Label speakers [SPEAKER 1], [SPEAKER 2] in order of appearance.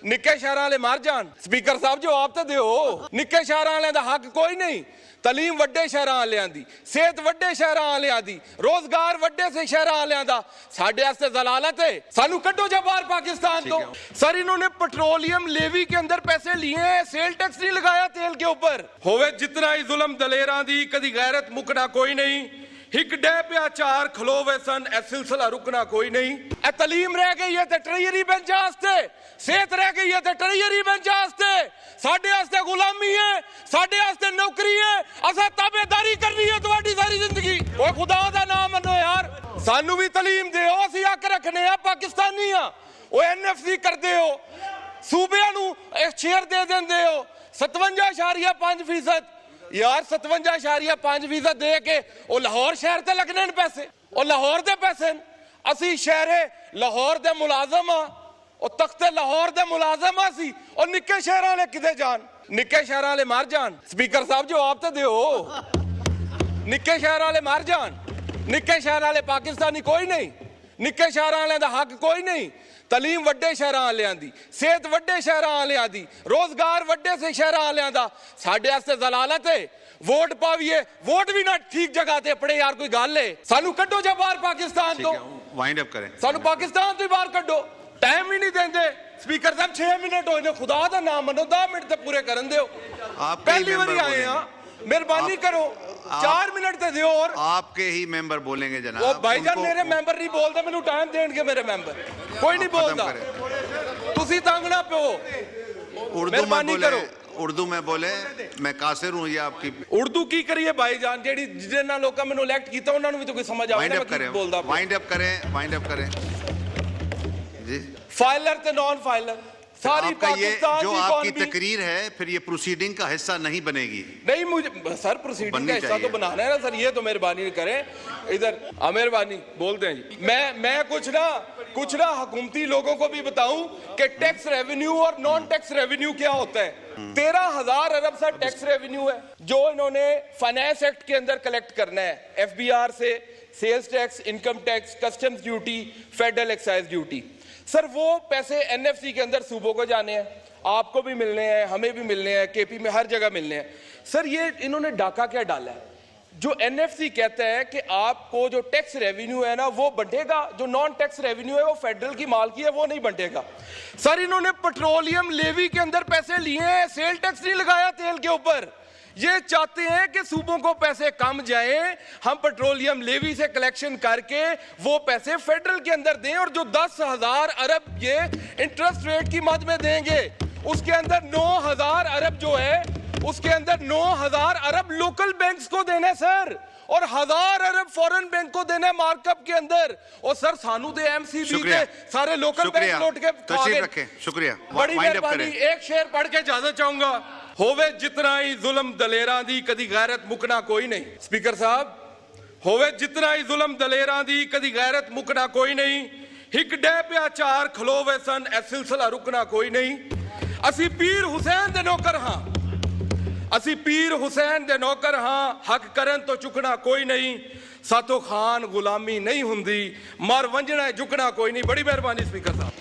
[SPEAKER 1] निक्के शहर वाले मर जान। स्पीकर साहब जवाब तो दिओ। निक्के शहर वाले दा हक कोई नहीं। तलीम वड्डे शहर वालियां दी, सेहत वड्डे शहर वालियां दी, रोजगार वड्डे से शहर वालियां दा। साडे वास्ते जलालत है। सानू कड्डो जा बाहर पाकिस्तान तो। सर इन्होंने पेट्रोलियम लेवी के अंदर पैसे लिए हैं, सेल टैक्स नहीं लगाया तेल के ऊपर। होवे जितना ही जुल्म दलेरां दी, कदी गैरत मुकना कोई नहीं। हिक डे पे चार खलोवे सन, ए सिलसिला रुकना कोई नहीं। ए तलीम रह गई है ते ट्रेजरी बेंच आस्ते, सेहत रह गई है ते ट्रेजरी बेंच आस्ते। साडे आस्ते गुलामी है, साडे आस्ते नौकरी है। असा ताबेदारी करनी है तुहाडी सारी जिंदगी। ओ खुदा दा नाम मनो यार, सानू भी तलीम दिओ। असी हक रखने आ, पाकिस्तानी आ। ओ एनएफसी करदे हो, सूबे नू शेयर दे देंदे हो 57.5%। यार 57.5% दे के वो लाहौर शहर ते लगने पैसे, वो लाहौर दे पैसे। असी शहरे लाहौर दे मुलाजम आ, और तख्ते लाहौर दे मुलाजम असी, और निक्के शहर वाले किते जान? निक्के शहर वाले मर जान। स्पीकर साहब जवाब तो दिओ। निक्के शहर वाले मर जान। निक्के शहर वाले पाकिस्तानी कोई नहीं। निक्के शहर वाले दा हक कोई नहीं। तलीम वड्डे शहर वालियां दी, सेहत वड्डे शहर वालियां दी, रोजगार वड्डे से शहर वालियां दा। साडे वास्ते जलालत है। वोट पाविए, वोट भी ना ठीक जगह ते अपने यार, कोई गल है? सानू कड्डो जा बाहर पाकिस्तान तो।
[SPEAKER 2] वाइंड अप करें।
[SPEAKER 1] सानू पाकिस्तान तो बाहर कड्डो। टाइम ही नहीं देंदे। स्पीकर साहब 6 मिनट होए ने, खुदा दा नाम मनो 10 मिनट ते पूरे करन दिओ। पहली बारी आए हैं, मेहरबानी करो 4 मिनट ते दिओ। और
[SPEAKER 2] आपके ही मेंबर बोलेंगे जनाब।
[SPEAKER 1] वो भाईजान मेरे मेंबर नहीं बोलते, मैनू टाइम देणगे मेरे मेंबर। कोई नहीं बोलता, तुसी तंग ना पियो। मेहरबानी करो।
[SPEAKER 2] उर्दू में बोले, मैं कासिर हूं। ये आपकी
[SPEAKER 1] उर्दू की करिए भाईजान, जेडी जिन्ना लोकां मैनू इलेक्ट कीता उन्हां नू भी तो कोई समझ आवे ना मैं बोलदा।
[SPEAKER 2] वाइंड अप करें, वाइंड अप करें जी।
[SPEAKER 1] फाइलर ते नॉन फाइलर सारी पाकिस्तान
[SPEAKER 2] जो आपकी तकरीर है, फिर ये प्रोसीडिंग का हिस्सा नहीं बनेगी।
[SPEAKER 1] नहीं, मुझे सर प्रोसीडिंग का हिस्सा तो बनाना है ना सर। ये तो मेहरबानी करें इधर। मेहरबानी बोलते हैं जी। मैं कुछ ना हुकूमती लोगों को भी बताऊं कि टैक्स रेवेन्यू और नॉन टैक्स रेवेन्यू क्या होता है। 13,000 अरब सा टैक्स रेवेन्यू है जो इन्होंने फाइनेंस एक्ट के अंदर कलेक्ट करना है। एफबीआर से sales tax, income tax, customs duty, federal excise duty. Sir वो पैसे एनएफसी के अंदर सूबों को जाने हैं, आपको भी मिलने हैं, हमें भी मिलने हैं, केपी में हर जगह मिलने हैं। सर ये इन्होंने डाका क्या डाला है? जो एनएफसी कहता है कि आपको जो टैक्स रेवेन्यू है ना वो बंटेगा, जो नॉन टैक्स रेवेन्यू है वो फेडरल की मालकी है, वो नहीं बंटेगा। सर इन्होंने पेट्रोलियम लेवी के अंदर पैसे लिए हैं, सेल टैक्स नहीं लगाया तेल के ऊपर। ये चाहते हैं कि सूबों को पैसे कम जाएं, हम पेट्रोलियम लेवी से कलेक्शन करके वो पैसे फेडरल के अंदर दें, और जो 10,000 अरब ये इंटरेस्ट रेट की मद में देंगे, उसके अंदर 9,000 अरब जो है, उसके अंदर 9,000 अरब लोकल बैंक्स को देना है सर, और 1,000 अरब फॉरेन बैंक को देना है मार्कअप के अंदर। और सर सानू दे एमसीबी के सारे लोकल बैंक लौट के
[SPEAKER 2] तशरीफ रखें। शुक्रिया,
[SPEAKER 1] बड़ी मेहरबानी। एक शेर पढ़ के इजाजत चाहूंगा। होवे जितना ही जुल्म दलेरां दी, कदी गैरत मुकना कोई नहीं। स्पीकर साहब, होवे जितना ही जुल्म दलेरां दी, कदी गैरत मुकना कोई नहीं। हिक डे पे चार खलोवे सन, ए सिलसिला रुकना कोई नहीं। असी पीर हुसैन दे नौकर हां, असी पीर हुसैन दे नौकर हां, हक करन तो चुकना कोई नहीं। साथों खान गुलामी नहीं हुंदी, मर वंजना झुकना कोई नहीं। बड़ी मेहरबानी स्पीकर साहब।